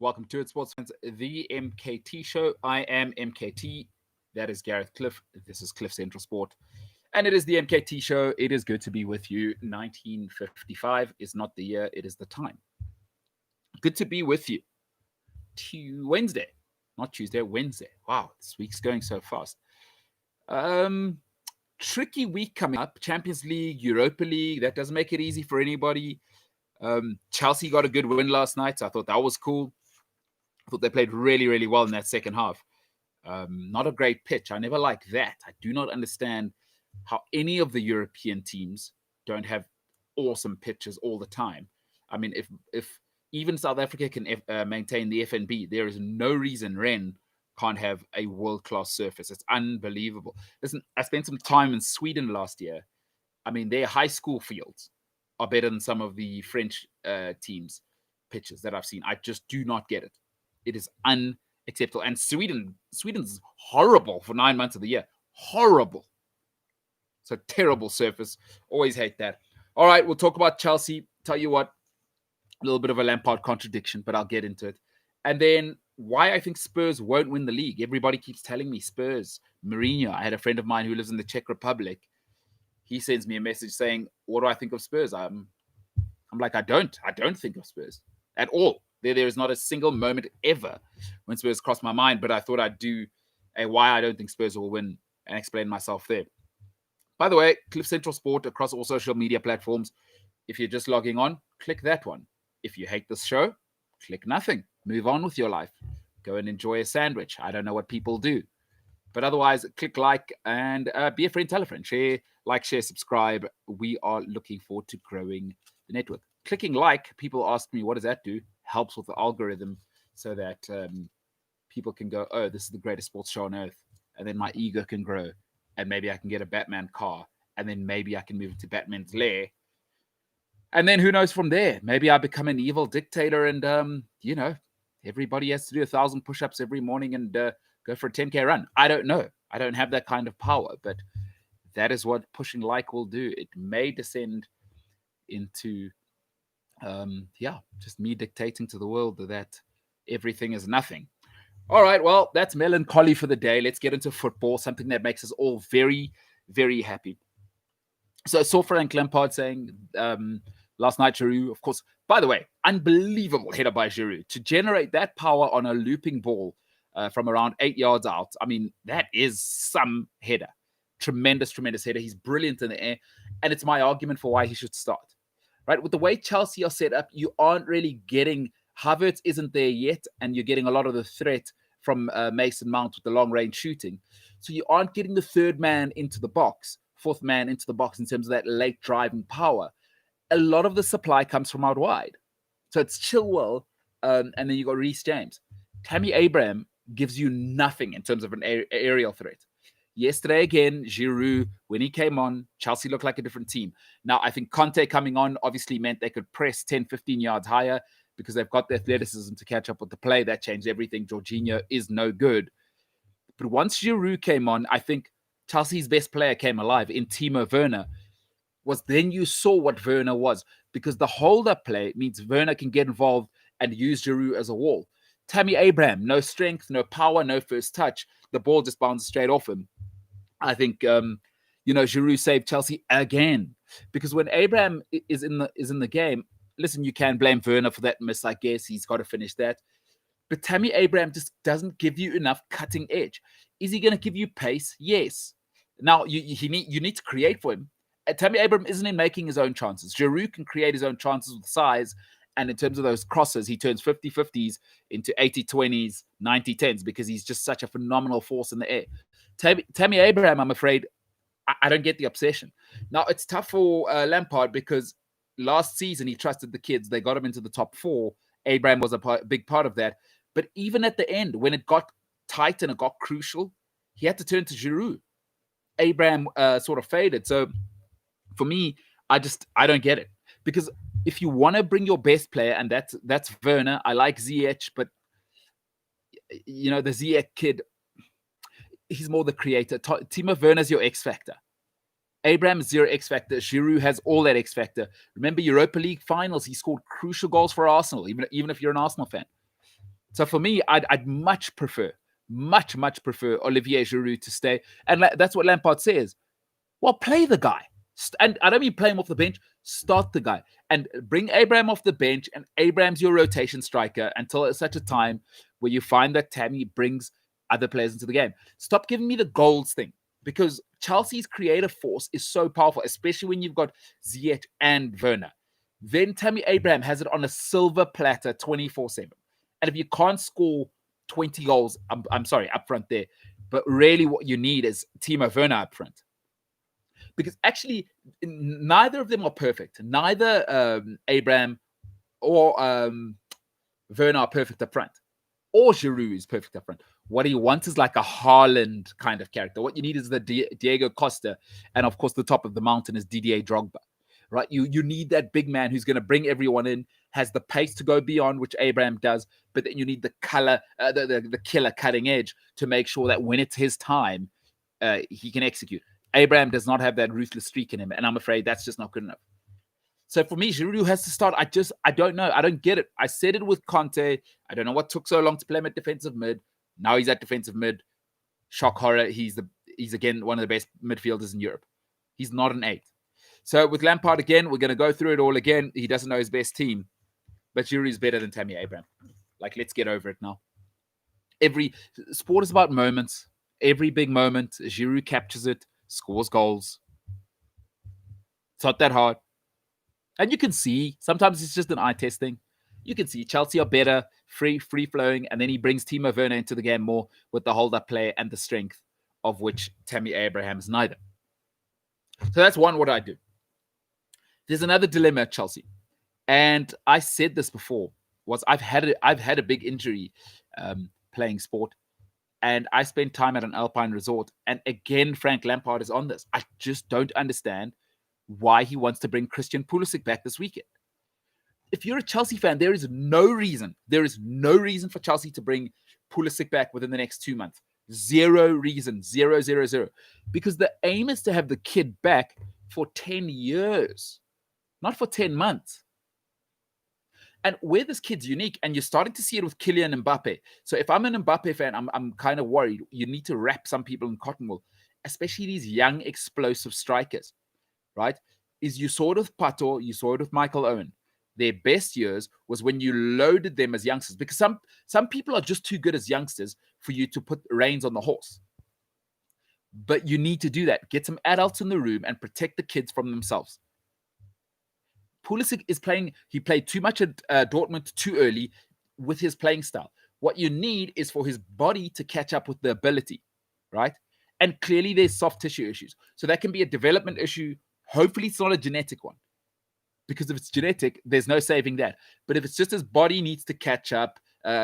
Welcome to it, sports fans, the MKT Show. I am MKT. That is Gareth Cliff. This is Cliff Central Sport. And it is the MKT Show. It is good to be with you. 1955 is not the year, it is the time. Good to be with you. Wednesday, not Tuesday, Wednesday. Wow, this week's going so fast. Tricky week coming up. Champions League, Europa League. That doesn't make it easy for anybody. Chelsea got a good win last night, so I thought that was cool. I thought they played really, really well in that second half. Not a great pitch. I never like that. I do not understand how any of the European teams don't have awesome pitches all the time. I mean, if even South Africa can maintain the FNB, there is no reason Rennes can't have a world-class surface. It's unbelievable. Listen, I spent some time in Sweden last year. I mean, their high school fields are better than some of the French teams' pitches that I've seen. I just do not get it. It is unacceptable. And Sweden's horrible for 9 months of the year. Horrible. So terrible surface. Always hate that. All right, we'll talk about Chelsea. Tell you what, a little bit of a Lampard contradiction, but I'll get into it. And then why I think Spurs won't win the league. Everybody keeps telling me Spurs, Mourinho. I had a friend of mine who lives in the Czech Republic. He sends me a message saying, what do I think of Spurs? I'm like, I don't think of Spurs at all. There is not a single moment ever when Spurs crossed my mind, but I thought I'd do a why I don't think Spurs will win and explain myself there. By the way, Cliff Central Sport across all social media platforms. If you're just logging on, click that one. If you hate this show, click nothing. Move on with your life. Go and enjoy a sandwich. I don't know what people do. But otherwise, click like and be a friend, tell a friend. Share, subscribe. We are looking forward to growing the network. Clicking like, people ask me, what does that do? Helps with the algorithm so that people can go, oh, this is the greatest sports show on earth. And then my ego can grow. And maybe I can get a Batman car. And then maybe I can move to Batman's lair. And then who knows from there? Maybe I become an evil dictator and, everybody has to do 1,000 push-ups every morning and go for a 10K run. I don't know. I don't have that kind of power. But that is what pushing like will do. It may descend into just me dictating to the world that everything is nothing. All right, well, that's melancholy for the day. Let's get into football, something that makes us all very, very happy. So I saw Frank Lampard saying last night, Giroud, of course, by the way, unbelievable header by Giroud. To generate that power on a looping ball from around 8 yards out, I mean, that is some header. Tremendous, tremendous header. He's brilliant in the air. And it's my argument for why he should start. Right, with the way Chelsea are set up, you aren't really getting Havertz isn't there yet, and you're getting a lot of the threat from Mason Mount with the long-range shooting. So you aren't getting the third man into the box, fourth man into the box in terms of that late driving power. A lot of the supply comes from out wide. So it's Chilwell, and then you got Reece James. Tammy Abraham gives you nothing in terms of an aerial threat. Yesterday, again, Giroud, when he came on, Chelsea looked like a different team. Now, I think Conte coming on obviously meant they could press 10, 15 yards higher because they've got the athleticism to catch up with the play. That changed everything. Jorginho is no good. But once Giroud came on, I think Chelsea's best player came alive in Timo Werner. Was then you saw what Werner was, because the hold-up play means Werner can get involved and use Giroud as a wall. Tammy Abraham, no strength, no power, no first touch. The ball just bounces straight off him. I think Giroud saved Chelsea again, because when Abraham is in the game, listen, you can blame Werner for that miss. I guess he's got to finish that, but Tammy Abraham just doesn't give you enough cutting edge. Is he going to give you pace? Yes. Now you need to create for him. Tammy Abraham isn't in making his own chances. Giroud can create his own chances with size. And in terms of those crosses, he turns 50-50s into 80-20s, 90-10s, because he's just such a phenomenal force in the air. Tammy Abraham, I'm afraid, I don't get the obsession. Now, it's tough for Lampard because last season he trusted the kids. They got him into the top 4. Abraham was a big part of that. But even at the end, when it got tight and it got crucial, he had to turn to Giroud. Abraham sort of faded. So for me, I don't get it. Because if you want to bring your best player, and that's Werner, I like Ziyech, but the Ziyech kid, he's more the creator. Timo Werner's your X factor. Abraham is zero X factor. Giroud has all that X factor. Remember Europa League finals, he scored crucial goals for Arsenal, even if you're an Arsenal fan. So for me, I'd much prefer Olivier Giroud to stay. And that's what Lampard says. Well, play the guy. And I don't mean play him off the bench, start the guy. And bring Abraham off the bench, and Abraham's your rotation striker until such a time where you find that Tammy brings other players into the game. Stop giving me the goals thing, because Chelsea's creative force is so powerful, especially when you've got Ziyech and Werner. Then Tammy Abraham has it on a silver platter 24/7. And if you can't score 20 goals, I'm sorry, up front there, but really what you need is Timo Werner up front. Because actually, neither of them are perfect. Neither Abraham or Werner are perfect up front, or Giroud is perfect up front. What he wants is like a Haaland kind of character. What you need is the Diego Costa, and of course, the top of the mountain is Didier Drogba, right? You need that big man who's going to bring everyone in, has the pace to go beyond, which Abraham does, but then you need the the killer cutting edge to make sure that when it's his time, he can execute. Abraham does not have that ruthless streak in him, and I'm afraid that's just not good enough. So for me, Giroud has to start. I don't know. I don't get it. I said it with Conte. I don't know what took so long to play him at defensive mid. Now he's at defensive mid. Shock horror. He's again one of the best midfielders in Europe. He's not an 8. So with Lampard again, we're going to go through it all again. He doesn't know his best team, but Giroud is better than Tammy Abraham. Like, let's get over it now. Every sport is about moments. Every big moment, Giroud captures it, scores goals. It's not that hard. And you can see, sometimes it's just an eye test thing. You can see Chelsea are better, free flowing, and then he brings Timo Werner into the game more with the hold-up play and the strength, of which Tammy Abraham is neither. So that's one, what I do. There's another dilemma at Chelsea. And I said this before, was I've had a big injury playing sport. And I spent time at an Alpine resort. And again, Frank Lampard is on this. I just don't understand why he wants to bring Christian Pulisic back this weekend. If you're a Chelsea fan, there is no reason for Chelsea to bring Pulisic back within the next 2 months. Zero reason. Zero. Because the aim is to have the kid back for 10 years, not for 10 months. And where this kid's unique, and you're starting to see it with Kylian Mbappe. So if I'm an Mbappe fan, I'm kind of worried. You need to wrap some people in cotton wool, especially these young, explosive strikers, right? Is you saw it with Pato, you saw it with Michael Owen. Their best years was when you loaded them as youngsters, because some people are just too good as youngsters for you to put reins on the horse. But you need to do that. Get some adults in the room and protect the kids from themselves. Pulisic is playing, he played too much at Dortmund too early with his playing style. What you need is for his body to catch up with the ability, right? And clearly there's soft tissue issues. So that can be a development issue. Hopefully it's not a genetic one, because if it's genetic, there's no saving that. But if it's just his body needs to catch up,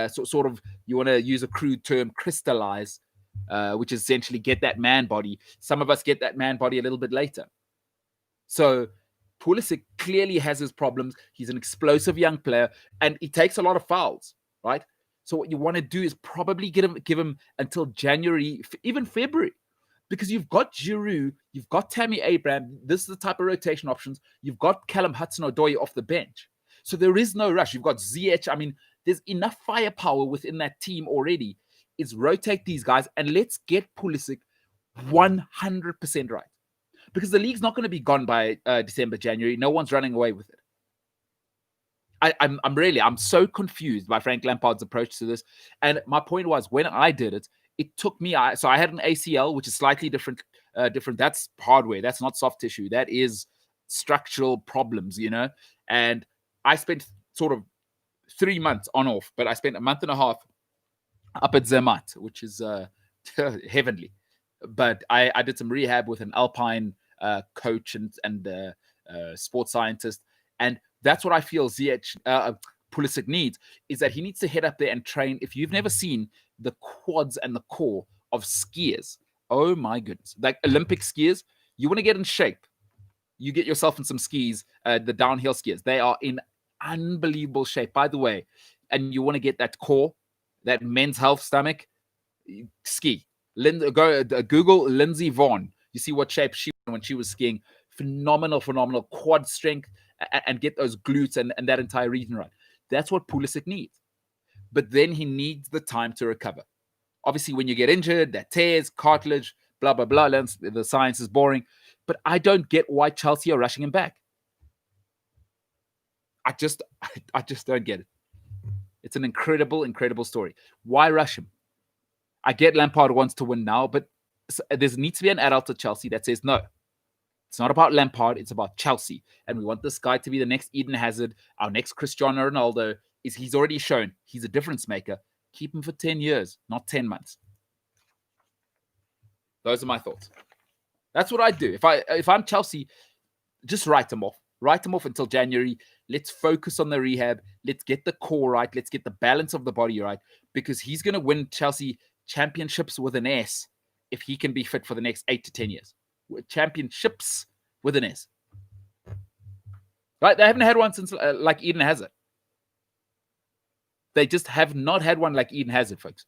sort of, you want to use a crude term, crystallize, which is essentially get that man body. Some of us get that man body a little bit later. So Pulisic clearly has his problems. He's an explosive young player, and he takes a lot of fouls, right? So what you want to do is probably give him until January, even February, because you've got Giroud, you've got Tammy Abraham. This is the type of rotation options. You've got Callum Hudson-Odoi off the bench. So there is no rush. You've got Ziyech. I mean, there's enough firepower within that team already. It's rotate these guys, and let's get Pulisic 100% right. Because the league's not going to be gone by December, January. No one's running away with it. I'm so confused by Frank Lampard's approach to this. And my point was, when I did it, it took me. So I had an ACL, which is slightly different. That's hardware. That's not soft tissue. That is structural problems, you know. And I spent sort of 3 months on off, but I spent a month and a half up at Zermatt, which is heavenly. But I did some rehab with an Alpine coach and sports scientist, and that's what I feel Pulisic needs, is that he needs to head up there and train. If you've never seen the quads and the core of skiers, oh my goodness, like Olympic skiers, you want to get in shape, you get yourself in some skis, the downhill skiers. They are in unbelievable shape, by the way, and you want to get that core, that men's health stomach, ski. Google Lindsey Vonn. You see what shape she was when she was skiing. Phenomenal quad strength, and get those glutes and that entire region right. That's what Pulisic needs. but then he needs the time to recover. Obviously, when you get injured, that tears, cartilage, blah, blah, blah, the science is boring. But I don't get why Chelsea are rushing him back. I just don't get it. It's an incredible, incredible story. Why rush him? I get Lampard wants to win now, but there needs to be an adult at Chelsea that says, no, it's not about Lampard, it's about Chelsea. And we want this guy to be the next Eden Hazard, our next Cristiano Ronaldo. He's already shown he's a difference maker. Keep him for 10 years, not 10 months. Those are my thoughts. That's what I do. If I'm Chelsea, just write him off. Write him off until January. Let's focus on the rehab. Let's get the core right. Let's get the balance of the body right, because he's going to win Chelsea championships with an S if he can be fit for the next 8 to 10 years. Championships with an S. Right? They haven't had one since like Eden Hazard. They just have not had one like Eden Hazard, folks.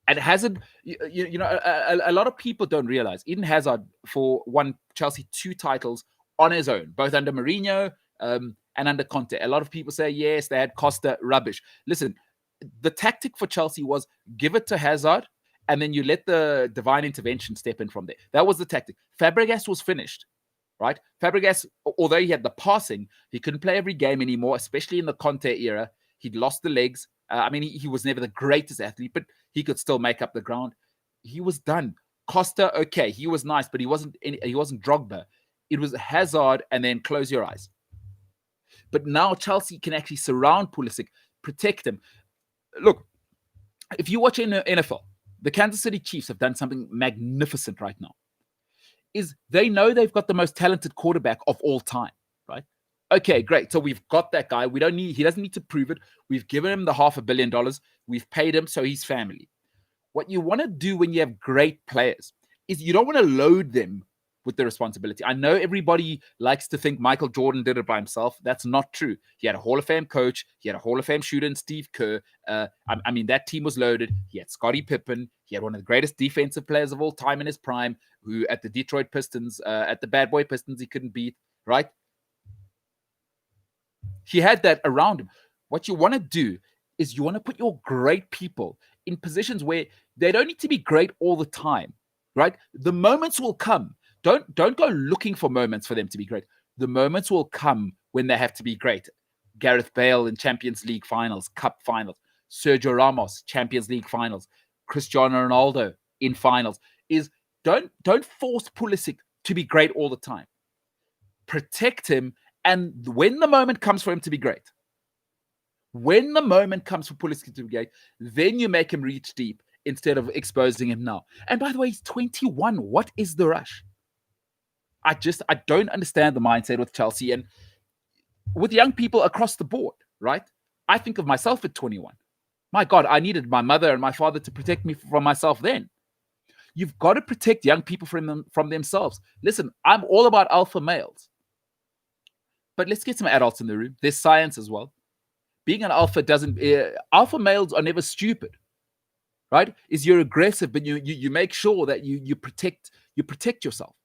And Hazard, you know, a lot of people don't realize Eden Hazard won Chelsea 2 titles on his own, both under Mourinho and under Conte. A lot of people say, yes, they had Costa, rubbish. Listen, the tactic for Chelsea was give it to Hazard, and then you let the divine intervention step in from there. That was the tactic. Fabregas was finished, right? Fabregas, although he had the passing, he couldn't play every game anymore, especially in the Conte era. He'd lost the legs. I mean, he was never the greatest athlete, but he could still make up the ground. He was done. Costa, okay, he was nice, but he wasn't Drogba. It was Hazard, and then close your eyes. But now Chelsea can actually surround Pulisic, protect him. Look, if you watch in the NFL, the Kansas City Chiefs have done something magnificent right now. Is they know they've got the most talented quarterback of all time, right? Okay, great. So we've got that guy. He doesn't need to prove it. We've given him the $500 million. We've paid him, so he's family. What you want to do when you have great players is you don't want to load them with the responsibility. I know everybody likes to think Michael Jordan did it by himself. That's not true. He had a Hall of Fame coach. He had a Hall of Fame shooter in Steve Kerr. I mean, that team was loaded. He had Scottie Pippen. He had one of the greatest defensive players of all time in his prime, who at the Detroit Pistons, at the Bad Boy Pistons, he couldn't beat, right? He had that around him. What you want to do is you want to put your great people in positions where they don't need to be great all the time, right? The moments will come. Don't go looking for moments for them to be great. The moments will come when they have to be great. Gareth Bale in Champions League finals, Cup finals. Sergio Ramos, Champions League finals. Cristiano Ronaldo in finals. Don't force Pulisic to be great all the time. Protect him, and when the moment comes for him to be great, when the moment comes for Pulisic to be great, then you make him reach deep instead of exposing him now. And by the way, he's 21. What is the rush? I don't understand the mindset with Chelsea and with young people across the board, right? I think of myself at 21. My God, I needed my mother and my father to protect me from myself then. You've got to protect young people from themselves. Listen, I'm all about alpha males. But let's get some adults in the room. There's science as well. Being an alpha alpha males are never stupid, right? Is you're aggressive, but you make sure that you protect yourself.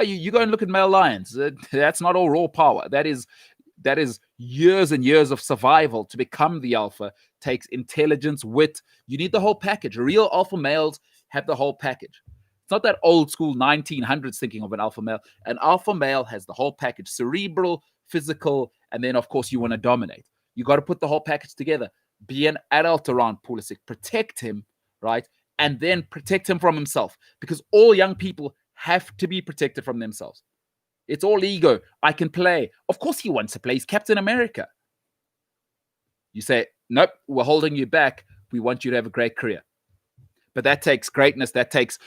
You go and look at male lions. That's not all raw power. That is years and years of survival to become the alpha. Takes intelligence, wit. You need the whole package. Real alpha males have the whole package. It's not that old school 1900s thinking of an alpha male. An alpha male has the whole package: cerebral, physical, and then of course you want to dominate. You got to put the whole package together. Be an adult around Pulisic. Protect him, right? And then protect him from himself, because all young people have to be protected from themselves. It's all ego. I can play. Of course he wants to play. He's Captain America. You say, nope, we're holding you back. We want you to have a great career. But that takes greatness. That takes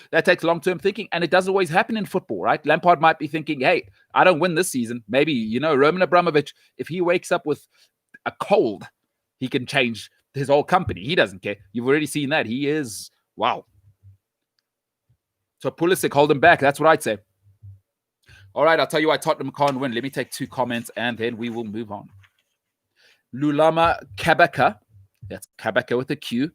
long-term thinking. And it doesn't always happen in football, right? Lampard might be thinking, hey, I don't win this season. Maybe, Roman Abramovich, if he wakes up with a cold, he can change his whole company. He doesn't care. You've already seen that. He is, wow. So Pulisic, hold him back. That's what I'd say. All right, I'll tell you why Tottenham can't win. Let me take 2 comments, and then we will move on. Lulama Kabaka, that's Kabaka with a Q,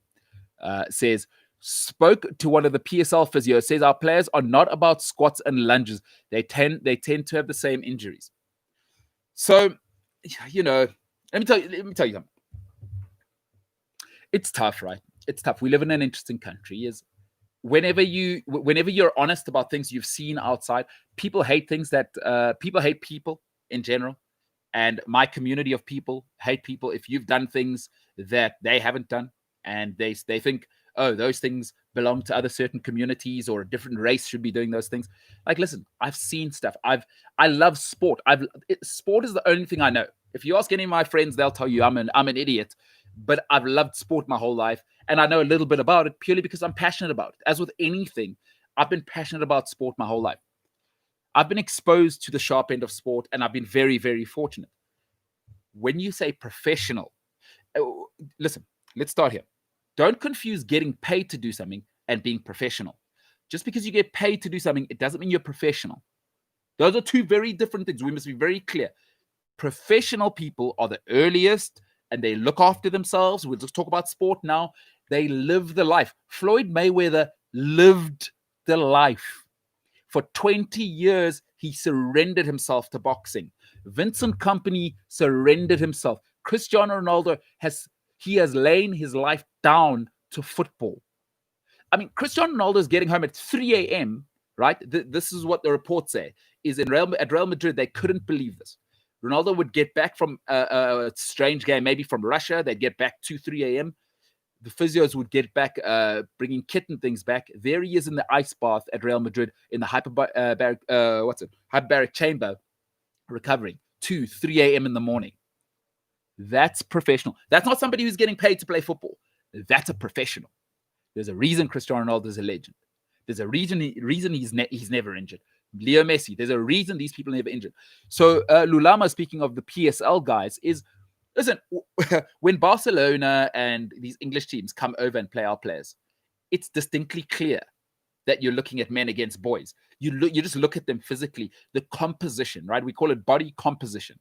says, spoke to one of the PSL physios, says our players are not about squats and lunges. They tend to have the same injuries. So, let me tell you something. It's tough, right? It's tough. We live in an interesting country. Is whenever you're honest about things you've seen outside, people hate things that people hate people in general, and my community of people hate people if you've done things that they haven't done, and they think, oh, those things belong to other certain communities, or a different race should be doing those things. Like, listen, I've seen stuff. I love sport. Sport is the only thing I know. If you ask any of my friends, they'll tell you I'm an idiot, but I've loved sport my whole life, and I know a little bit about it purely because I'm passionate about it. As with anything, I've been passionate about sport my whole life. I've been exposed to the sharp end of sport, and I've been very, very fortunate. When you say professional, listen, let's start here. Don't confuse getting paid to do something and being professional. Just because you get paid to do something, it doesn't mean you're professional. Those are two very different things. We must be very clear. Professional people are the earliest, and they look after themselves. We'll just talk about sport now. They live the life. Floyd Mayweather lived the life. For 20 years, he surrendered himself to boxing. Vincent Kompany surrendered himself. Cristiano Ronaldo has lain his life down to football. I mean, Cristiano Ronaldo is getting home at 3 a.m., right? This is what the reports say, is at Real Madrid, they couldn't believe this. Ronaldo would get back from a strange game, maybe from Russia. They'd get back 2, 3 a.m. The physios would get back, bringing kit and things back. There he is in the ice bath at Real Madrid in the hyperbaric chamber, recovering 2, 3 a.m. in the morning. That's professional. That's not somebody who's getting paid to play football. That's a professional. There's a reason Cristiano Ronaldo is a legend. There's a reason he's never injured. Leo Messi, there's a reason these people never injured. So Lulama, speaking of the PSL guys, is, listen, when Barcelona and these English teams come over and play our players, it's distinctly clear that you're looking at men against boys. You just look at them physically, the composition, right? We call it body composition.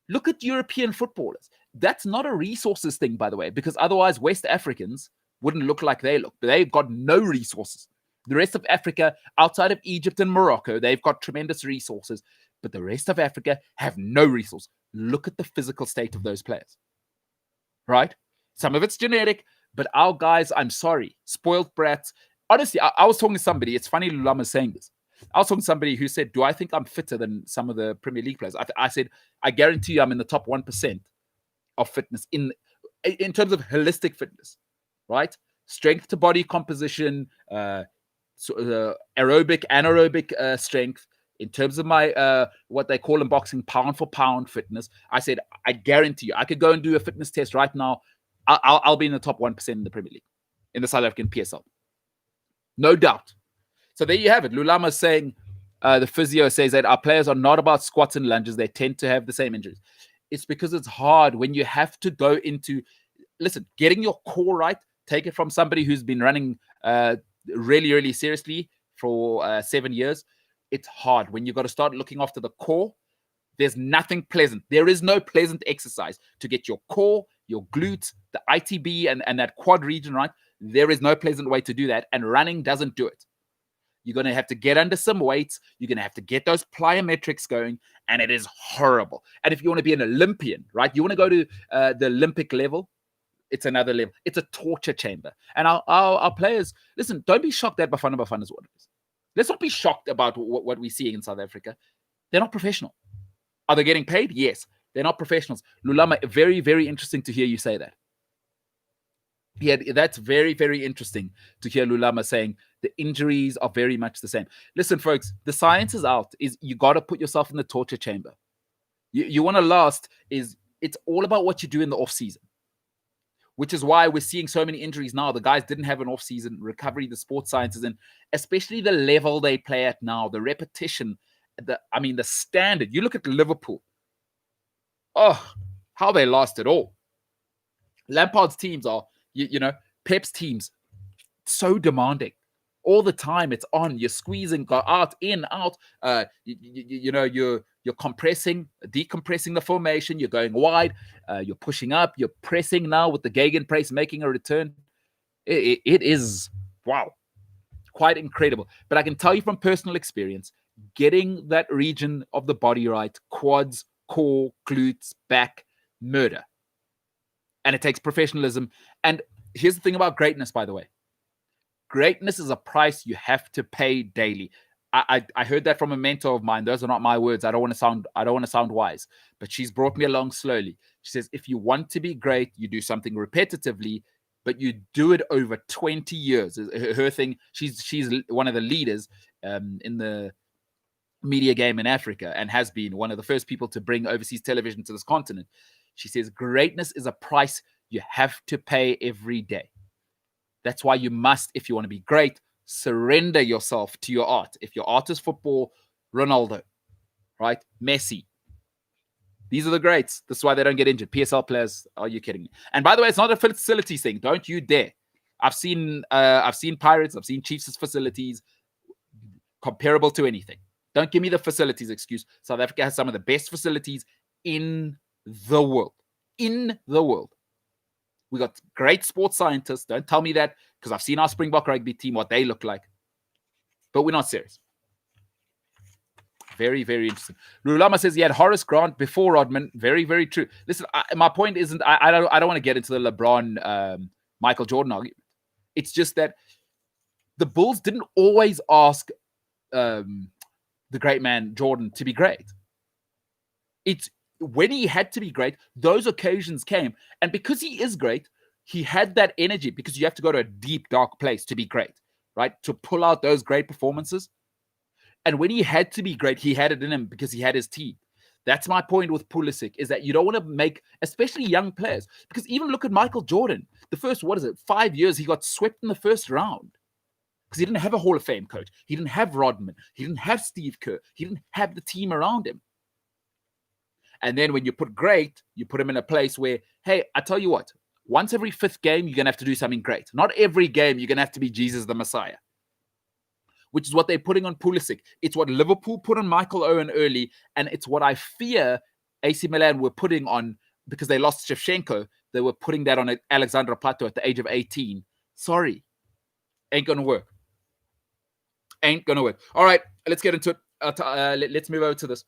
Look at European footballers. That's not a resources thing, by the way, because otherwise West Africans wouldn't look like they look. They've got no resources. The rest of Africa, outside of Egypt and Morocco, they've got tremendous resources, but the rest of Africa have no resource. Look at the physical state of those players, right? Some of it's genetic, but our guys, I'm sorry, spoiled brats. Honestly, I was talking to somebody. It's funny Lulama's saying this. I was talking to somebody who said, do I think I'm fitter than some of the Premier League players? I said, I guarantee you I'm in the top 1% of fitness in terms of holistic fitness, right? Strength to body composition, aerobic, anaerobic strength. In terms of my, what they call in boxing, pound for pound fitness, I said, I guarantee you, I could go and do a fitness test right now. I'll be in the top 1% in the Premier League, in the South African PSL. No doubt. So there you have it. Lulama saying, the physio says that our players are not about squats and lunges. They tend to have the same injuries. It's because it's hard when you have to go into, listen, getting your core right. Take it from somebody who's been running really, really seriously for 7 years. It's hard when you've got to start looking after the core. There's nothing pleasant. There is no pleasant exercise to get your core, your glutes, the ITB, and that quad region right. There is no pleasant way to do that, and running doesn't do it. You're going to have to get under some weights. You're going to have to get those plyometrics going, and it is horrible. And if you want to be an Olympian, right, you want to go to the Olympic level, it's another level. It's a torture chamber. And our players, listen, don't be shocked that Bafana Bafana is what it is. Let's not be shocked about what we see in South Africa. They're not professional. Are they getting paid? Yes. They're not professionals. Lulama, very, very interesting to hear you say that. Yeah, that's very, very interesting to hear Lulama saying the injuries are very much the same. Listen, folks, the science is out. Is you got to put yourself in the torture chamber. You want to last. It's all about what you do in the off season, which is why we're seeing so many injuries now. The guys didn't have an off season recovery. The sports sciences, and especially the level they play at now, the repetition, the standard. You look at Liverpool. Oh, how they lost it all. Lampard's teams are. Pep's teams, so demanding. All the time, it's on. You're squeezing, go out, in, out. You're compressing, decompressing the formation. You're going wide. You're pushing up. You're pressing now with the gegenpress, making a return. It is, wow, quite incredible. But I can tell you from personal experience, getting that region of the body right, quads, core, glutes, back, murder. and it takes professionalism. And here's the thing about greatness, by the way. Greatness is a price you have to pay daily. I heard that from a mentor of mine. Those are not my words. I don't want to sound wise, but she's brought me along slowly. She says, if you want to be great, you do something repetitively, but you do it over 20 years. Her thing, she's one of the leaders in the media game in Africa and has been one of the first people to bring overseas television to this continent. She says, greatness is a price you have to pay every day. That's why you must, if you want to be great, surrender yourself to your art. If your art is football, Ronaldo, right? Messi. These are the greats. This is why they don't get injured. PSL players, are you kidding me? And by the way, it's not a facilities thing. Don't you dare. I've seen Pirates, I've seen Chiefs' facilities comparable to anything. Don't give me the facilities excuse. South Africa has some of the best facilities in the world. In the world. We got great sports scientists. Don't tell me that, because I've seen our Springbok rugby team, what they look like. But we're not serious. Very, very interesting. Lulama says he had Horace Grant before Rodman. Very, very true. Listen, my point isn't, I don't want to get into the LeBron, Michael Jordan argument. It's just that the Bulls didn't always ask the great man Jordan to be great. It's when he had to be great, those occasions came. And because he is great, he had that energy, because you have to go to a deep, dark place to be great, right? To pull out those great performances. And when he had to be great, he had it in him because he had his team. That's my point with Pulisic, is that you don't want to make, especially young players, because even look at Michael Jordan. The first, 5 years, he got swept in the first round because he didn't have a Hall of Fame coach. He didn't have Rodman. He didn't have Steve Kerr. He didn't have the team around him. And then when you put great, you put him in a place where, hey, I tell you what, once every fifth game, you're going to have to do something great. Not every game, you're going to have to be Jesus the Messiah, which is what they're putting on Pulisic. It's what Liverpool put on Michael Owen early, and it's what I fear AC Milan were putting on, because they lost Shevchenko. They were putting that on Alexandra Plato at the age of 18. Sorry. Ain't going to work. Ain't going to work. All right, let's get into it. Let's move over to this.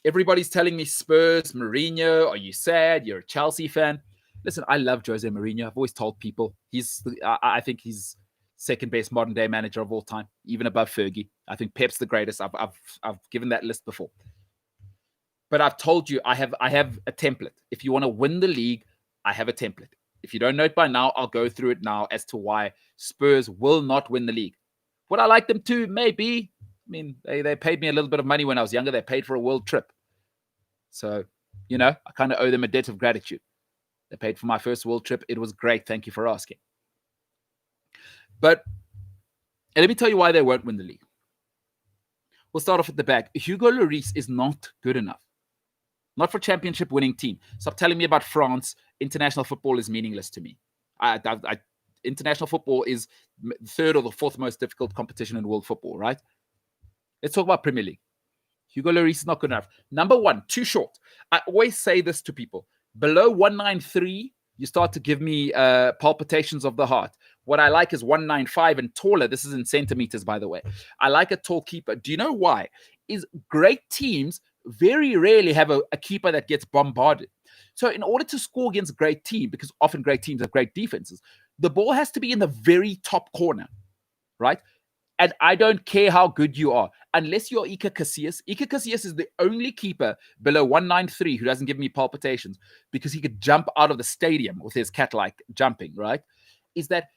Everybody's telling me Spurs, Mourinho, are you sad? You're a Chelsea fan. Listen, I love Jose Mourinho. I've always told people I think he's second best modern day manager of all time, even above Fergie. I think Pep's the greatest. I've given that list before. But I've told you I have a template. If you want to win the league, I have a template. If you don't know it by now, I'll go through it now as to why Spurs will not win the league. Would I like them to? Maybe. I mean, they paid me a little bit of money when I was younger. They paid for a world trip. So, I kind of owe them a debt of gratitude. They paid for my first world trip. It was great. Thank you for asking. But let me tell you why they won't win the league. We'll start off at the back. Hugo Lloris is not good enough. Not for championship winning team. Stop telling me about France. International football is meaningless to me. International football is the third or the fourth most difficult competition in world football, right? Let's talk about Premier League. Hugo Lloris is not good enough. Number one, too short. I always say this to people. Below 193, you start to give me palpitations of the heart. What I like is 195 and taller. This is in centimeters, by the way. I like a tall keeper. Do you know why? Is great teams very rarely have a keeper that gets bombarded. So in order to score against a great team, because often great teams have great defenses, the ball has to be in the very top corner, right? And I don't care how good you are, unless you're Iker Casillas. Iker Casillas is the only keeper below 193 who doesn't give me palpitations, because he could jump out of the stadium with his cat-like jumping, right? Is that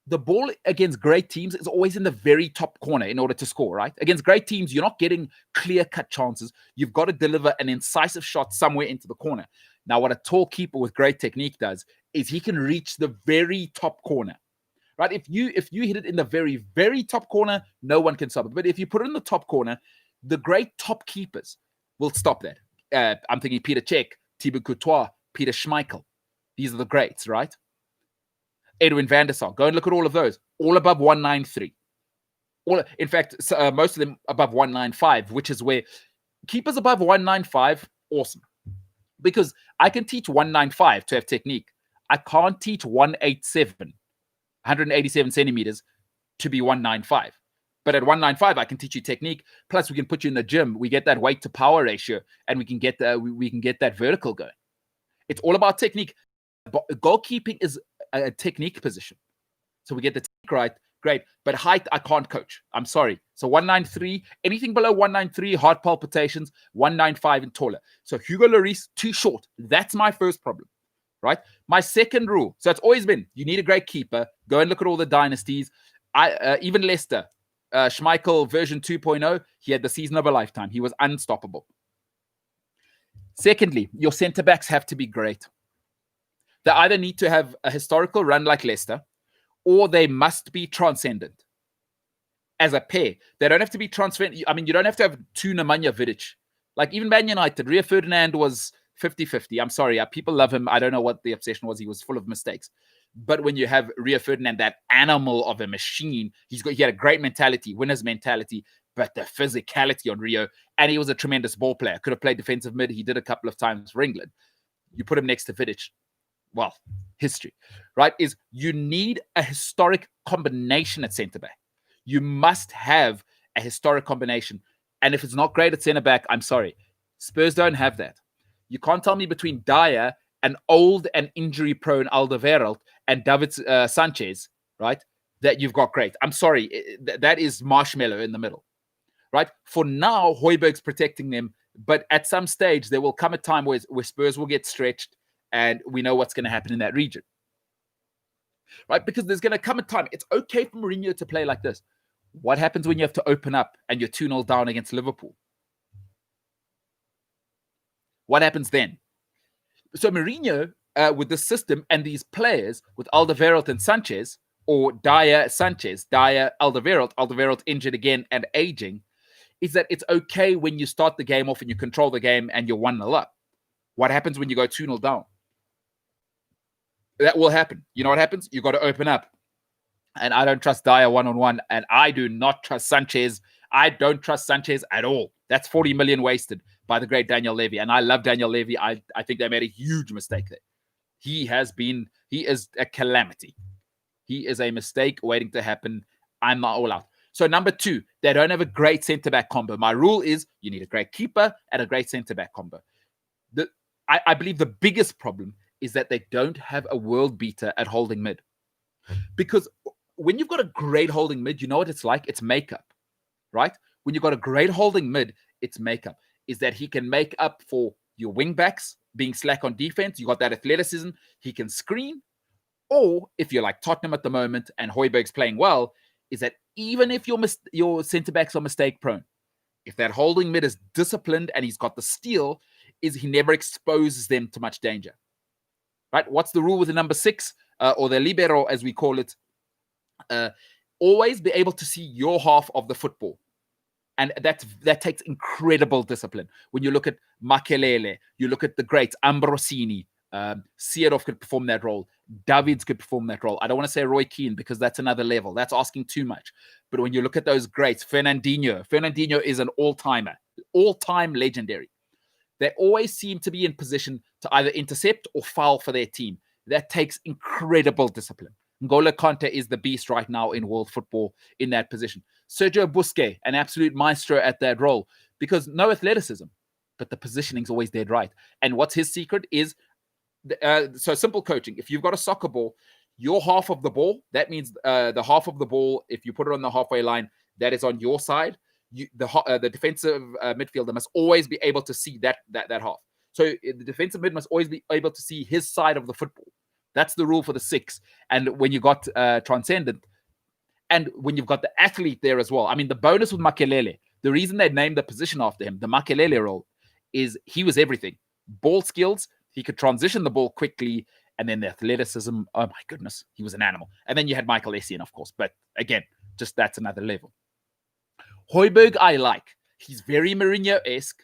the ball against great teams is always in the very top corner in order to score, right? Against great teams, you're not getting clear-cut chances. You've got to deliver an incisive shot somewhere into the corner. Now, what a tall keeper with great technique does is he can reach the very top corner. Right? If you hit it in the very, very top corner, no one can stop it. But if you put it in the top corner, the great top keepers will stop that. I'm thinking Peter Cech, Thibaut Courtois, Peter Schmeichel. These are the greats, right? Edwin van der Sar. Go and look at all of those. All above 193. In fact, most of them above 195, which is where keepers above 195, awesome. Because I can teach 195 to have technique. I can't teach 187 centimeters to be 195. But at 195, I can teach you technique. Plus, we can put you in the gym. We get that weight to power ratio, and we can get that vertical going. It's all about technique. goalkeeping is a technique position. So we get the technique right, great. But height, I can't coach. I'm sorry. So 193, anything below 193, heart palpitations, 195 and taller. So Hugo Lloris, too short. That's my first problem, right? My second rule, so it's always been, you need a great keeper. Go and look at all the dynasties. Even Leicester, Schmeichel version 2.0, he had the season of a lifetime. He was unstoppable. Secondly, your centre-backs have to be great. They either need to have a historical run like Leicester, or they must be transcendent as a pair. They don't have to be transcendent. I mean, you don't have to have two Nemanja Vidic. Like even Man United, Rio Ferdinand was 50-50. I'm sorry. People love him. I don't know what the obsession was. He was full of mistakes. But when you have Rio Ferdinand, that animal of a machine, he had a great mentality, winner's mentality, but the physicality on Rio, and he was a tremendous ball player. Could have played defensive mid. He did a couple of times for England. You put him next to Vidic. Well, history, right? Is you need a historic combination at centre back. You must have a historic combination. And if it's not great at centre back, I'm sorry. Spurs don't have that. You can't tell me between Dyer, an old and injury-prone Alderweireld, and David Sanchez, right, that you've got great. I'm sorry. That is marshmallow in the middle, right? For now, Højbjerg's protecting them. But at some stage, there will come a time where Spurs will get stretched, and we know what's going to happen in that region, right? Because there's going to come a time. It's okay for Mourinho to play like this. What happens when you have to open up and you're 2-0 down against Liverpool? What happens then? So Mourinho, with this system and these players, with Alderweireld and Sanchez, or Dyer, Sanchez, Dyer, Alderweireld injured again and aging, is that it's okay when you start the game off and you control the game and you're 1-0 up. What happens when you go 2-0 down? That will happen. You know what happens? You got to open up. And I don't trust Dyer one-on-one, and I do not trust Sanchez. I don't trust Sanchez at all. That's 40 million wasted by the great Daniel Levy. And I love Daniel Levy. I think they made a huge mistake there. He is a calamity. He is a mistake waiting to happen. I'm not all out. So number two, they don't have a great centre-back combo. My rule is you need a great keeper and a great centre-back combo. I believe the biggest problem is that they don't have a world beater at holding mid. Because when you've got a great holding mid, you know what it's like? It's makeup, right? When you've got a great holding mid, it's makeup. Is that he can make up for your wing backs being slack on defense. You got that athleticism. He can screen. Or if you're like Tottenham at the moment and Højbjerg's playing well, is that even if your centre-backs are mistake-prone, if that holding mid is disciplined and he's got the steal, is he never exposes them to much danger, right? What's the rule with the number 6 or the libero, as we call it? Always be able to see your half of the football. And that takes incredible discipline. When you look at Makelele, you look at the greats, Ambrosini, Seedorf could perform that role. Davids could perform that role. I don't want to say Roy Keane because that's another level. That's asking too much. But when you look at those greats, Fernandinho is an all-timer, all-time legendary. They always seem to be in position to either intercept or foul for their team. That takes incredible discipline. N'Golo Kante is the beast right now in world football in that position. Sergio Busquets, an absolute maestro at that role, because no athleticism, but the positioning's always dead right. And what's his secret is, so simple coaching. If you've got a soccer ball, your half of the ball, that means the half of the ball, if you put it on the halfway line, that is on your side. The defensive midfielder must always be able to see that half. So the defensive mid must always be able to see his side of the football. That's the rule for the 6. And when you got transcendent, and when you've got the athlete there as well. I mean, the bonus with Makelele, the reason they named the position after him, the Makelele role, is he was everything. Ball skills, he could transition the ball quickly, and then the athleticism, oh my goodness, he was an animal. And then you had Michael Essien, of course. But again, just that's another level. Højbjerg, I like. He's very Mourinho-esque,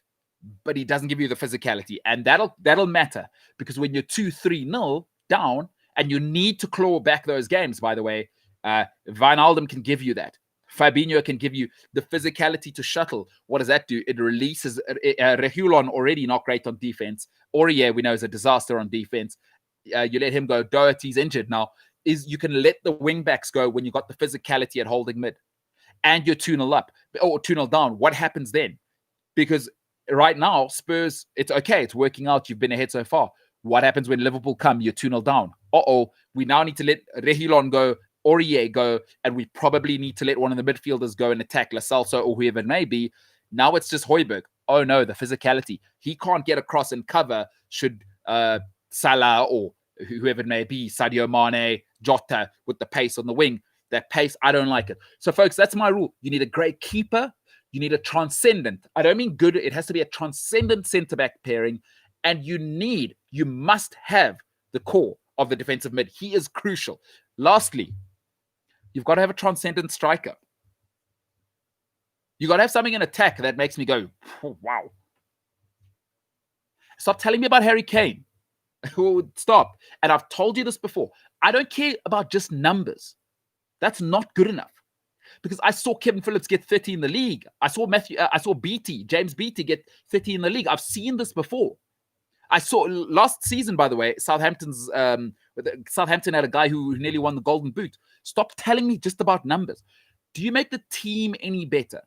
but he doesn't give you the physicality. And that'll matter, because when you're 2-3-0 down, and you need to claw back those games, by the way, Wijnaldum can give you that. Fabinho can give you the physicality to shuttle. What does that do? It releases Reguilon, already not great on defense. Aurier, we know, is a disaster on defense. You let him go. Doherty's injured now. You can let the wing backs go when you got the physicality at holding mid. And you're 2-0 up or 2-0 down. What happens then? Because right now, Spurs, it's okay. It's working out. You've been ahead so far. What happens when Liverpool come? You're 2-0 down. We now need to let Reguilon go, Aurier go, and we probably need to let one of the midfielders go and attack Lo Celso or whoever it may be. Now it's just Højbjerg. Oh no, the physicality. He can't get across and cover should Salah or whoever it may be, Sadio Mane, Jota, with the pace on the wing. That pace, I don't like it. So, folks, that's my rule. You need a great keeper. You need a transcendent. I don't mean good. It has to be a transcendent centre-back pairing. And you must have the core of the defensive mid. He is crucial. Lastly, you've got to have a transcendent striker. You got to have something in attack that makes me go, oh, wow. Stop telling me about Harry Kane. Stop. And I've told you this before. I don't care about just numbers. That's not good enough. Because I saw Kevin Phillips get 30 in the league. I saw James Beattie get 30 in the league. I've seen this before. I saw last season, by the way, Southampton had a guy who nearly won the Golden Boot. Stop telling me just about numbers. Do you make the team any better?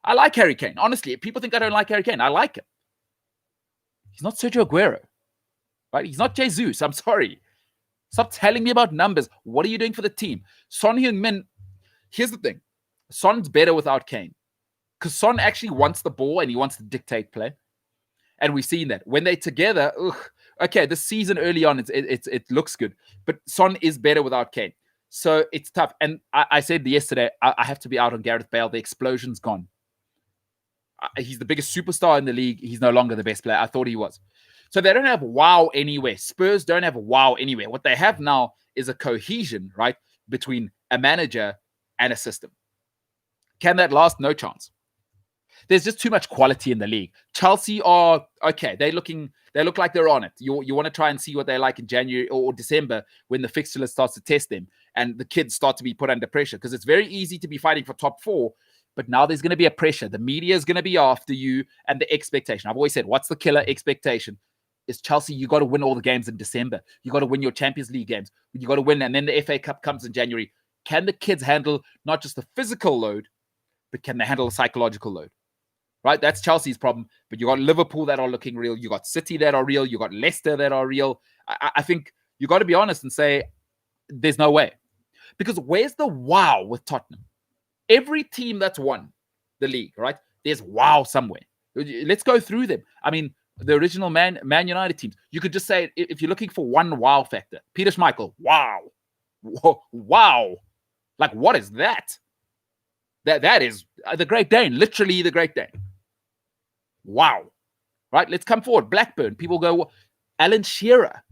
I like Harry Kane. Honestly, if people think I don't like Harry Kane, I like him. He's not Sergio Aguero, right? He's not Jesus. I'm sorry. Stop telling me about numbers. What are you doing for the team? Son Heung-min, here's the thing. Son's better without Kane. Because Son actually wants the ball and he wants to dictate play. And we've seen that. When they're together, okay, this season early on, it looks good. But Son is better without Kane. So it's tough. And I said yesterday, I have to be out on Gareth Bale. The explosion's gone. He's the biggest superstar in the league. He's no longer the best player. I thought he was. So they don't have wow anywhere. Spurs don't have wow anywhere. What they have now is a cohesion, right, between a manager and a system. Can that last? No chance. There's just too much quality in the league. Chelsea are okay. They look like they're on it. You want to try and see what they're like in January or December when the fixture list starts to test them and the kids start to be put under pressure, because it's very easy to be fighting for top 4. But now there's going to be a pressure. The media is going to be after you, and the expectation. I've always said, what's the killer expectation? Is Chelsea, you got to win all the games in December. You got to win your Champions League games. You got to win, and then the FA Cup comes in January. Can the kids handle not just the physical load, but can they handle the psychological load? Right? That's Chelsea's problem. But you got Liverpool that are looking real. You got City that are real. You got Leicester that are real. I think you got to be honest and say there's no way. Because where's the wow with Tottenham? Every team that's won the league, right? There's wow somewhere. Let's go through them. I mean, the original Man United teams. You could just say, if you're looking for one wow factor, Peter Schmeichel, wow. Wow. Like, what is that? That is the Great Dane, literally the Great Dane. Wow. Right? Let's come forward. Blackburn. People go, Alan Shearer.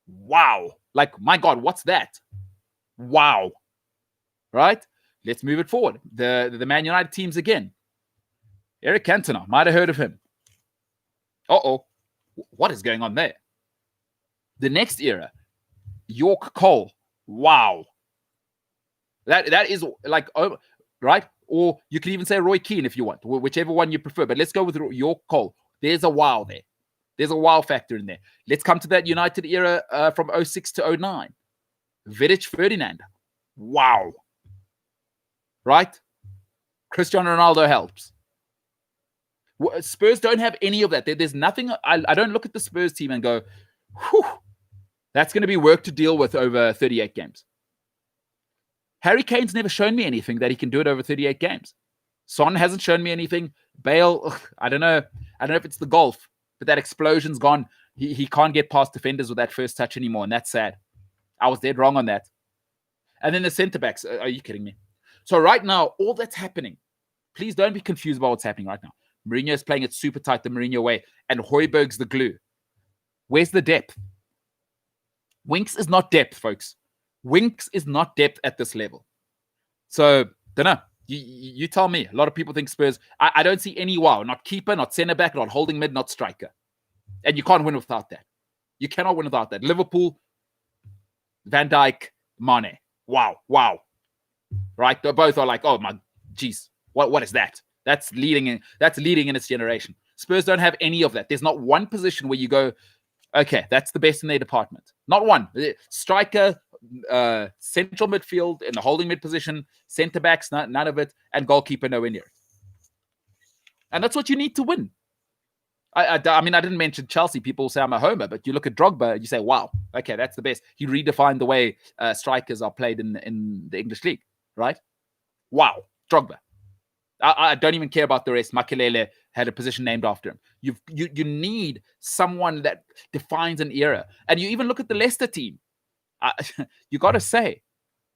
Wow. Like, my God, what's that? Wow. Right? Let's move it forward. The Man United teams again. Eric Cantona. Might have heard of him. What is going on there? The next era. York Cole. Wow. That is like, right? Or you can even say Roy Keane if you want, whichever one you prefer. But let's go with York Cole. There's a wow there. There's a wow factor in there. Let's come to that United era from 06 to 09. Vidic Ferdinand. Wow. Right? Cristiano Ronaldo helps. Spurs don't have any of that. There's nothing. I don't look at the Spurs team and go, whew, that's going to be work to deal with over 38 games. Harry Kane's never shown me anything that he can do it over 38 games. Son hasn't shown me anything. Bale, I don't know. I don't know if it's the golf, but that explosion's gone. He can't get past defenders with that first touch anymore, and that's sad. I was dead wrong on that. And then the centre-backs. Are you kidding me? So right now, all that's happening, please don't be confused about what's happening right now. Mourinho is playing it super tight the Mourinho way, and Højbjerg's the glue. Where's the depth? Winks is not depth, folks. Winks is not depth at this level. So, don't know. You tell me. A lot of people think Spurs. I don't see any wow. Not keeper, not centre-back, not holding mid, not striker. And you can't win without that. You cannot win without that. Liverpool, Van Dijk, Mane. Wow. Right? They both are like, oh my, geez, what is that? That's leading in its generation. Spurs don't have any of that. There's not one position where you go, okay, that's the best in their department. Not one. Striker, central midfield, in the holding mid position, centre backs, none of it, and goalkeeper nowhere near it. And that's what you need to win. I mean, I didn't mention Chelsea. People say I'm a homer, but you look at Drogba and you say, wow, okay, that's the best. He redefined the way strikers are played in the English league, right? Wow, Drogba. I don't even care about the rest. Makelele had a position named after him. You need someone that defines an era. And you even look at the Leicester team. You got to say,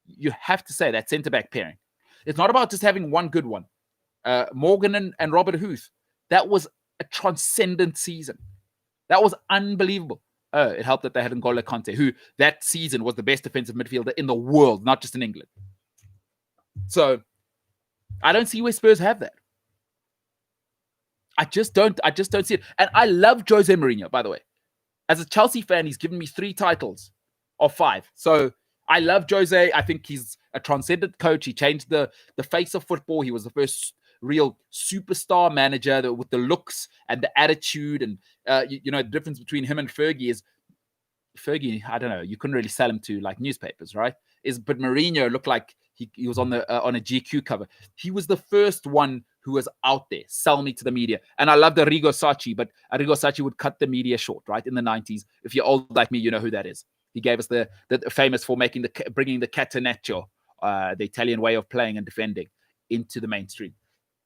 you have to say that centre-back pairing. It's not about just having one good one. Morgan and Robert Huth. That was a transcendent season. That was unbelievable. It helped that they had N'Golo Kante, who that season was the best defensive midfielder in the world, not just in England. So I don't see where Spurs have that. I just don't see it. And I love Jose Mourinho, by the way. As a Chelsea fan, he's given me 3 titles of 5. So I love Jose. I think he's a transcendent coach. He changed the face of football. He was the first real superstar manager with the looks and the attitude. And, the difference between him and Fergie is Fergie, I don't know, you couldn't really sell him to like newspapers, right? But Mourinho looked like he was on a GQ cover. He was the first one who was out there, sell me to the media. And I loved Arrigo Sacchi, but Arrigo Sacchi would cut the media short, right? In the 90s. If you're old like me, you know who that is. He gave us the famous for bringing the catenaccio, the Italian way of playing and defending, into the mainstream.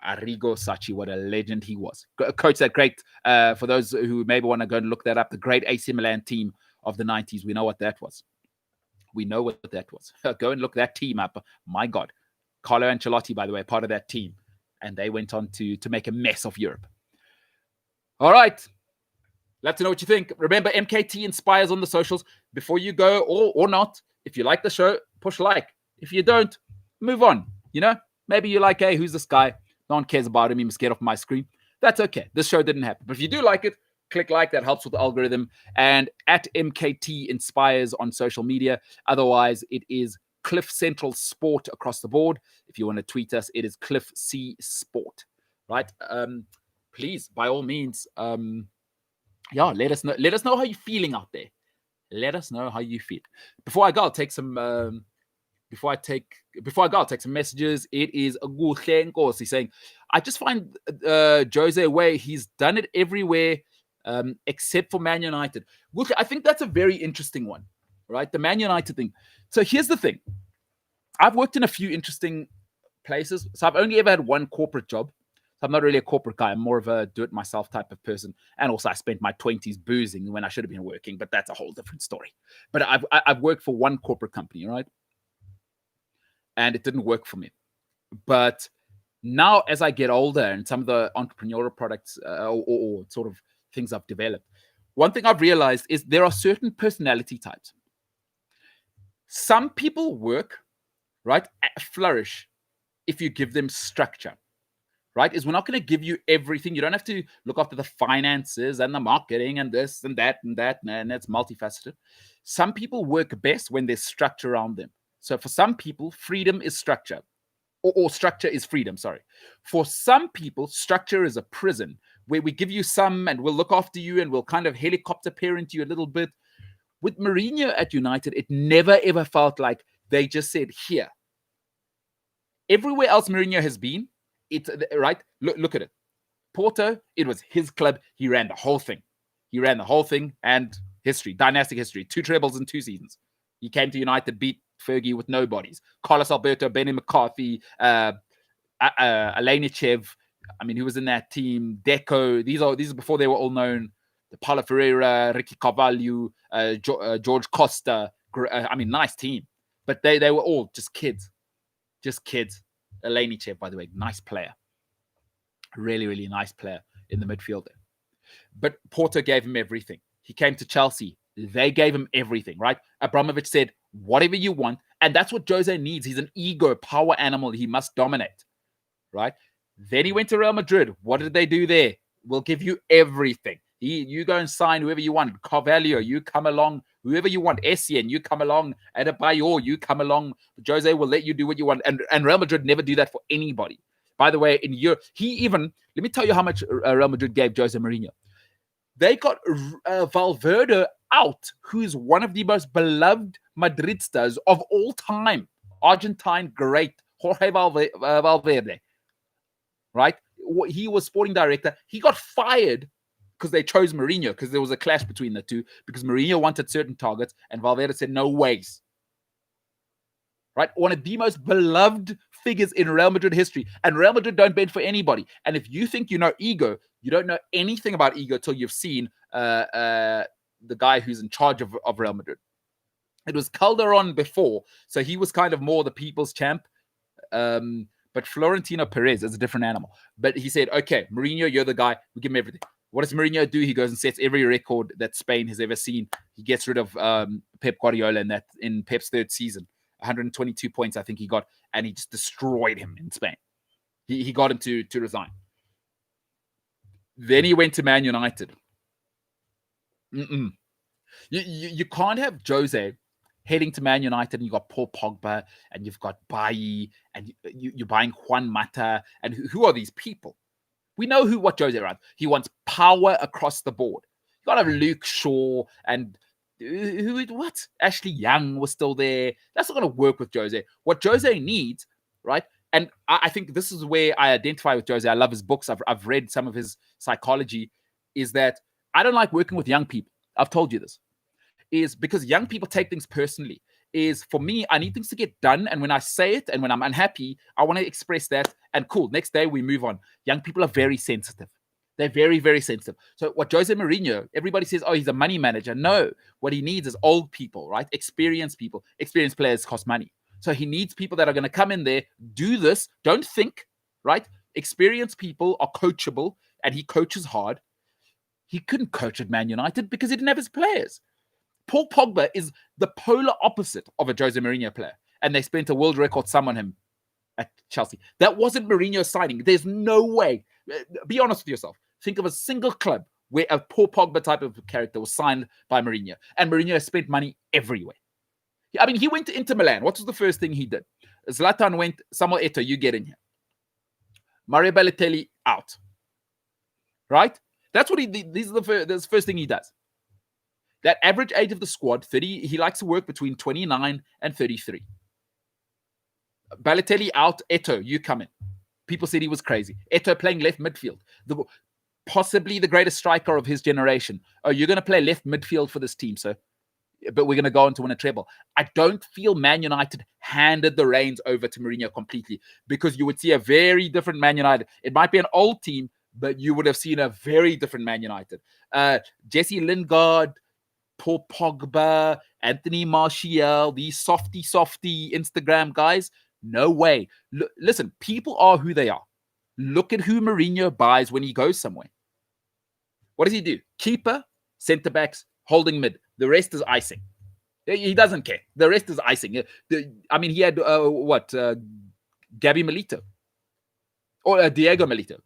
Arrigo Sacchi, what a legend he was. Coach that great, for those who maybe want to go and look that up, the great AC Milan team of the 90s. We know what that was. Go and look that team up. My God. Carlo Ancelotti, by the way, part of that team. And they went on to make a mess of Europe. All right. Love to know what you think. Remember, MKT Inspires on the socials. Before you go, or not, if you like the show, push like. If you don't, move on. Maybe you're like, hey, who's this guy? No one cares about him. He must get off my screen. That's okay. This show didn't happen. But if you do like it, click like. That helps with the algorithm. And at MKT Inspires on social media. Otherwise, it is Cliff Central Sport across the board. If you want to tweet us, it is Cliff C Sport. Right? Please, by all means, let us know. Let us know how you're feeling out there. Let us know how you feel. Before I go, I'll take some. I'll take some messages. It is Aguhle Nkosi saying, I just find Jose way. He's done it everywhere except for Man United. I think that's a very interesting one, right? The Man United thing. So here's the thing. I've worked in a few interesting places. So I've only ever had one corporate job. So I'm not really a corporate guy. I'm more of a do-it-myself type of person. And also I spent my 20s boozing when I should have been working, but that's a whole different story. But I've worked for one corporate company, right? And it didn't work for me. But now as I get older and some of the entrepreneurial products or sort of things I've developed, one thing I've realized is there are certain personality types. Some people work, right, flourish if you give them structure, right? We're not going to give you everything. You don't have to look after the finances and the marketing and this and that, and it's multifaceted. Some people work best when there's structure around them. So for some people, freedom is structure, or structure is freedom, sorry. For some people, structure is a prison where we give you some and we'll look after you and we'll kind of helicopter parent you a little bit. With Mourinho at United, it never, ever felt like they just said, here. Everywhere else Mourinho has been, it's right. Look at it. Porto, it was his club. He ran the whole thing. And history, dynastic history. 2 trebles in 2 seasons. He came to United, beat Fergie with nobodies. Carlos Alberto, Benny McCarthy, Alenichev. I mean, who was in that team? Deco. These are before they were all known. The Paulo Ferreira, Ricky Carvalho, George Costa. I mean, nice team. But they were all just kids. Alenichev, by the way, nice player. Really, really nice player in the midfield there. But Porto gave him everything. He came to Chelsea. They gave him everything, right? Abramovich said, whatever you want. And that's what Jose needs. He's an ego, power animal. He must dominate, right? Then he went to Real Madrid. What did they do there? We'll give you everything. You go and sign whoever you want. Carvalho, you come along. Whoever you want. Essien, you come along. Adebayor, you come along. Jose will let you do what you want. And Real Madrid never do that for anybody. By the way, in Europe, let me tell you how much Real Madrid gave Jose Mourinho. They got Valverde out, who's one of the most beloved Madridistas of all time. Argentine great, Jorge Valverde. Right? He was sporting director. He got fired because they chose Mourinho, because there was a clash between the two, because Mourinho wanted certain targets and Valverde said, no ways. Right? One of the most beloved figures in Real Madrid history. And Real Madrid don't bend for anybody. And if you think you know ego, you don't know anything about ego till you've seen the guy who's in charge of Real Madrid. It was Calderon before, so he was kind of more the people's champ. But Florentino Perez is a different animal. But he said, okay, Mourinho, you're the guy. We give him everything. What does Mourinho do? He goes and sets every record that Spain has ever seen. He gets rid of Pep Guardiola in Pep's third season. 122 points, I think he got, and he just destroyed him in Spain. He got him to resign. Then he went to Man United. You can't have Jose heading to Man United and you've got Paul Pogba and you've got Bailly and you're buying Juan Mata. And who are these people? We know what Jose runs. He wants power across the board. You got to have Luke Shaw and what? Ashley Young was still there. That's not going to work with Jose. What Jose needs, right? And I think this is where I identify with Jose. I love his books. I've read some of his psychology. Is that I don't like working with young people. I've told you this. Is because young people take things personally. Is for me, I need things to get done. And when I say it and when I'm unhappy, I want to express that. And cool, next day we move on. Young people are very sensitive. They're very, very sensitive. So what Jose Mourinho, everybody says, oh, he's a money manager. No, what he needs is old people, right? Experienced people. Experienced players cost money. So he needs people that are going to come in there, do this, don't think, right? Experienced people are coachable, and he coaches hard. He couldn't coach at Man United because he didn't have his players. Paul Pogba is the polar opposite of a Jose Mourinho player, and they spent a world record sum on him at Chelsea. That wasn't Mourinho's signing. There's no way. Be honest with yourself. Think of a single club where a Paul Pogba type of character was signed by Mourinho. And Mourinho has spent money everywhere. I mean, he went to Inter Milan. What was the first thing he did? Zlatan went, Samuel Eto'o, you get in here. Mario Balotelli out. Right? That's what this is the first thing he does. That average age of the squad, 30, he likes to work between 29 and 33. Balotelli out, Eto'o, you come in. People said he was crazy. Eto'o playing left midfield. Possibly the greatest striker of his generation. Oh, you're going to play left midfield for this team, sir. But we're going to go on to win a treble. I don't feel Man United handed the reins over to Mourinho completely, because you would see a very different Man United. It might be an old team, but you would have seen a very different Man United. Jesse Lingard, Paul Pogba, Anthony Martial, these softy Instagram guys. No way. Listen, people are who they are. Look at who Mourinho buys when he goes somewhere. What does he do? Keeper, centre backs, holding mid. The rest is icing. He doesn't care. The rest is icing. I mean, he had Gabby Milito or Diego Milito,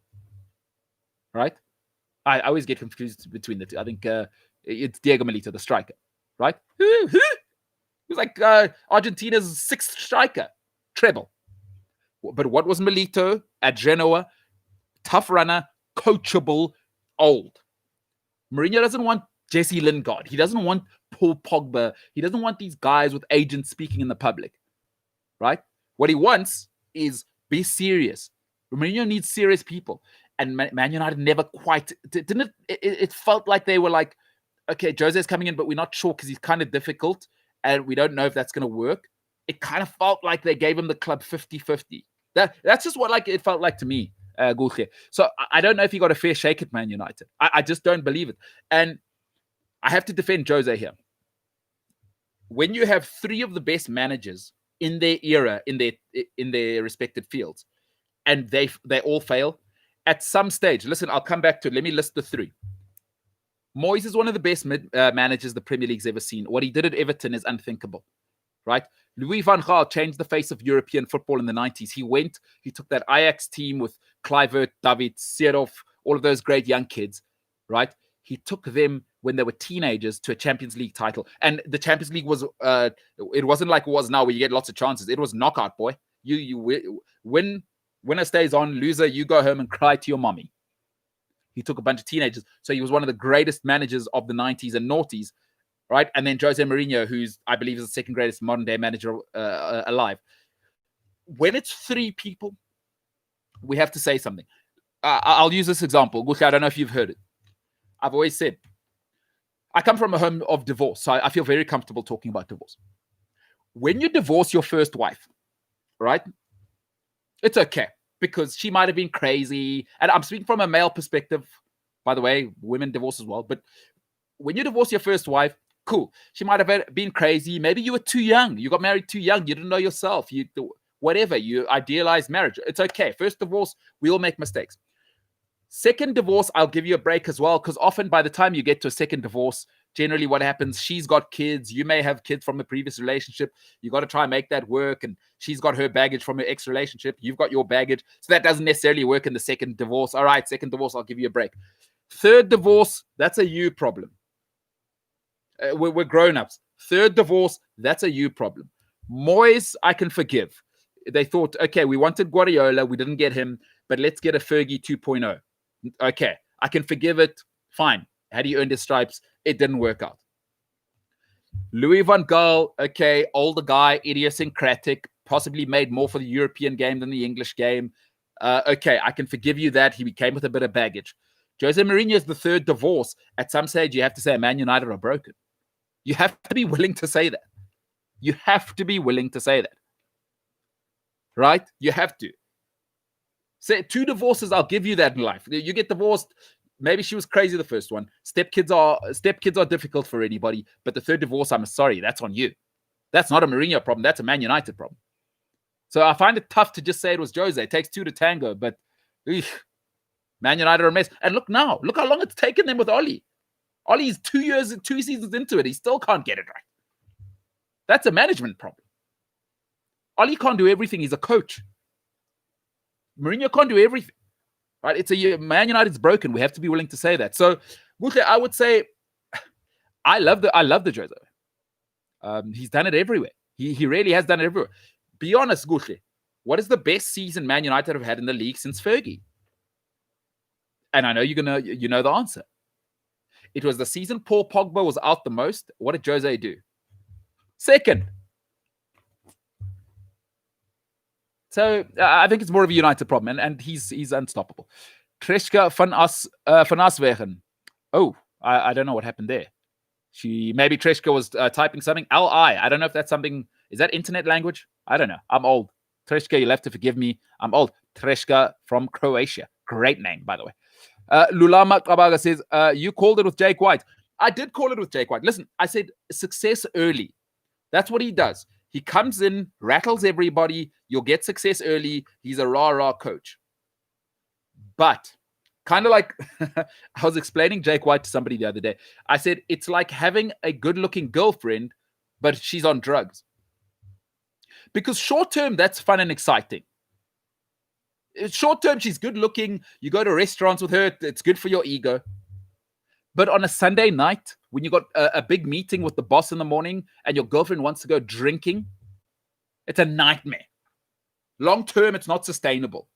right? I always get confused between the two. I think it's Diego Milito, the striker, right? He was like Argentina's sixth striker, treble. But what was Milito at Genoa? Tough runner, coachable, old. Mourinho doesn't want Jesse Lingard. He doesn't want Paul Pogba. He doesn't want these guys with agents speaking in the public, right? What he wants is be serious. Mourinho needs serious people. And Man United never quite, didn't it? It felt like they were like, okay, Jose's coming in, but we're not sure because he's kind of difficult and we don't know if that's going to work. It kind of felt like they gave him the club 50-50. That's just what it felt like to me, Gulche. So I don't know if he got a fair shake at Man United. I just don't believe it. And I have to defend Jose here. When you have three of the best managers in their era, in their respective fields, and they all fail, at some stage, listen, I'll come back to it. Let me list the three. Moyes is one of the best managers the Premier League's ever seen. What he did at Everton is unthinkable, right? Louis van Gaal changed the face of European football in the 90s. He took that Ajax team with Kluivert, David, Seedorf, all of those great young kids, right? He took them when they were teenagers to a Champions League title. And the Champions League was, it wasn't like it was now where you get lots of chances. It was knockout, boy. You win, winner stays on, loser, you go home and cry to your mommy. He took a bunch of teenagers. So he was one of the greatest managers of the 90s and noughties, right? And then Jose Mourinho, who's, I believe, is the second greatest modern-day manager alive. When it's three people, we have to say something. I'll use this example. I don't know if you've heard it. I've always said, I come from a home of divorce, so I feel very comfortable talking about divorce. When you divorce your first wife, right? It's okay because she might have been crazy. And I'm speaking from a male perspective. By the way, women divorce as well. But when you divorce your first wife, cool. She might have been crazy. Maybe you were too young. You got married too young. You didn't know yourself. Whatever. You idealized marriage. It's okay. First divorce, we all make mistakes. Second divorce, I'll give you a break as well, because often by the time you get to a second divorce, generally what happens, she's got kids. You may have kids from the previous relationship. You got to try and make that work. And she's got her baggage from her ex-relationship. You've got your baggage. So that doesn't necessarily work in the second divorce. All right, second divorce, I'll give you a break. Third divorce, that's a you problem. We're grown-ups. Third divorce, that's a you problem. Moyes, I can forgive. They thought, okay, we wanted Guardiola. We didn't get him, but let's get a Fergie 2.0. Okay, I can forgive it. Fine. Had he earned his stripes? It didn't work out. Louis van Gaal, okay, older guy, idiosyncratic, possibly made more for the European game than the English game. Okay, I can forgive you that. He came with a bit of baggage. Jose Mourinho is the third divorce. At some stage, you have to say Man United are broken. You have to be willing to say that. You have to be willing to say that. Right? You have to. Say 2 divorces, I'll give you that in life. You get divorced. Maybe she was crazy the first one. Stepkids are difficult for anybody. But the third divorce, I'm sorry, that's on you. That's not a Mourinho problem. That's a Man United problem. So I find it tough to just say it was Jose. It takes 2 to tango. But Man United are a mess. And look now. Look how long it's taken them with Oli. Oli's 2 seasons into it. He still can't get it right. That's a management problem. Oli can't do everything. He's a coach. Mourinho can't do everything. Right? It's a Man United's broken. We have to be willing to say that. So, I would say I love the Jose. He's done it everywhere. He really has done it everywhere. Be honest, Guhle. What is the best season Man United have had in the league since Fergie? And I know you know the answer. It was the season Paul Pogba was out the most. What did Jose do? Second. So I think it's more of a United problem, and he's unstoppable. Treska van Aswegen. Oh, I don't know what happened there. Maybe Treska was typing something. L-I. I don't know if that's something. Is that internet language? I don't know. I'm old. Treska, you'll have to forgive me. I'm old. Treska from Croatia. Great name, by the way. Lulama Kabaga says, you called it with Jake White. I did call it with Jake White. Listen, I said success early. That's what he does. He comes in, rattles everybody. You'll get success early. He's a rah-rah coach. But kind of like I was explaining Jake White to somebody the other day. I said, it's like having a good-looking girlfriend, but she's on drugs. Because short-term, that's fun and exciting. Short-term, she's good-looking. You go to restaurants with her. It's good for your ego. But on a Sunday night, when you got a big meeting with the boss in the morning and your girlfriend wants to go drinking, it's a nightmare. Long-term, it's not sustainable.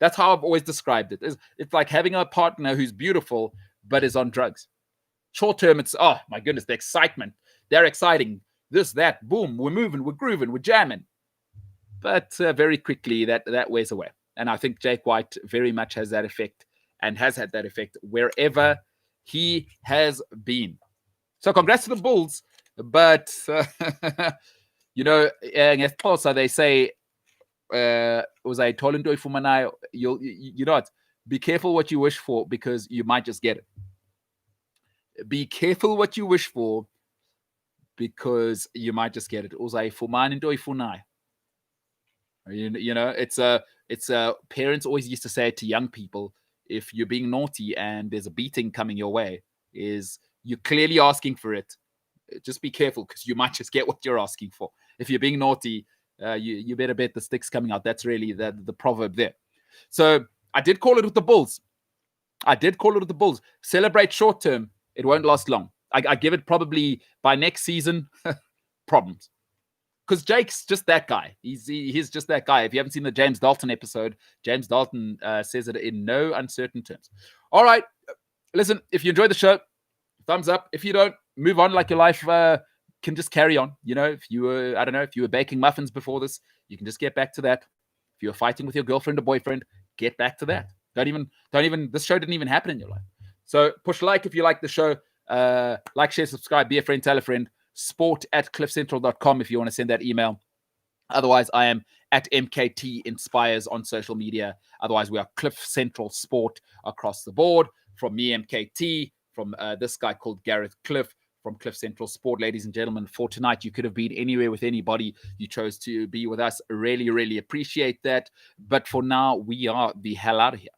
That's how I've always described it. It's like having a partner who's beautiful but is on drugs. Short-term, it's, oh, my goodness, the excitement. They're exciting. This, that, boom, we're moving, we're grooving, we're jamming. But very quickly, that wears away. And I think Jake White very much has that effect and has had that effect wherever he has been. So congrats to the Bulls. But, you know, they say, was I told into Fumanai, you know what? Be careful what you wish for because you might just get it. Be careful what you wish for because you might just get it. You know, it's parents always used to say it to young people. If you're being naughty and there's a beating coming your way, is you're clearly asking for it. Just be careful because you might just get what you're asking for. If you're being naughty, you better bet the stick's coming out. That's really the proverb there. So I did call it with the Bulls. Celebrate short term. It won't last long. I give it probably by next season, problems. Because Jake's just that guy. He's just that guy. If you haven't seen the James Dalton episode, James Dalton says it in no uncertain terms. All right. Listen, if you enjoyed the show, thumbs up. If you don't, move on like your life can just carry on. You know, if you were baking muffins before this, you can just get back to that. If you're fighting with your girlfriend or boyfriend, get back to that. Don't even, this show didn't even happen in your life. So push like if you like the show. Like, share, subscribe, be a friend, tell a friend. sport@cliffcentral.com if you want to send that email. Otherwise, I am at MKT Inspires on social media. Otherwise, we are Cliff Central Sport across the board. From me, MKT, from this guy called Gareth Cliff, from Cliff Central Sport. Ladies and gentlemen, for tonight, you could have been anywhere with anybody. You chose to be with us. Really, really appreciate that. But for now, we are the hell out of here.